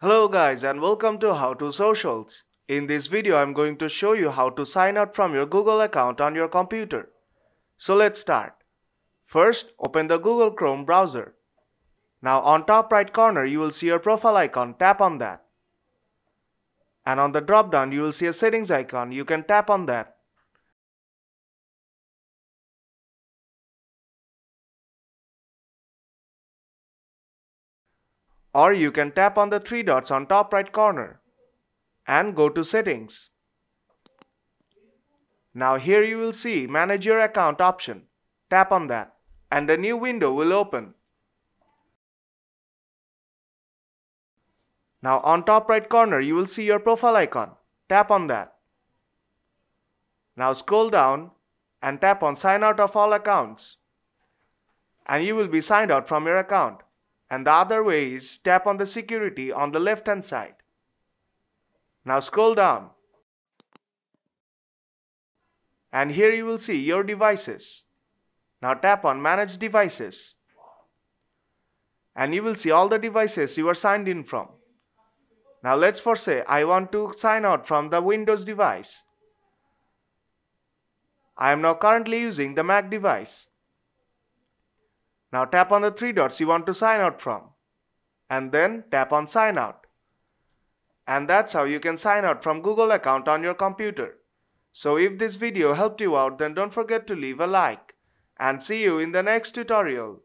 Hello guys and welcome to How to Socials. In this video I'm going to show you how to sign out from your Google account on your computer. So let's start. First, open the Google Chrome browser. Now on top right corner you will see your profile icon, tap on that. And on the drop down you will see a settings icon, you can tap on that. Or you can tap on the three dots on top right corner and go to settings. Now here you will see manage your account option. Tap on that and a new window will open. Now on top right corner you will see your profile icon. Tap on that. Now scroll down and tap on sign out of all accounts. And you will be signed out from your account. And the other way is tap on the security on the left hand side. Now scroll down. And here you will see your devices. Now tap on manage devices. And you will see all the devices you are signed in from. Now let's say I want to sign out from the Windows device. I am now currently using the Mac device. Now tap on the three dots you want to sign out from. And then tap on sign out. And that's how you can sign out from Google account on your computer. So if this video helped you out, then don't forget to leave a like. And see you in the next tutorial.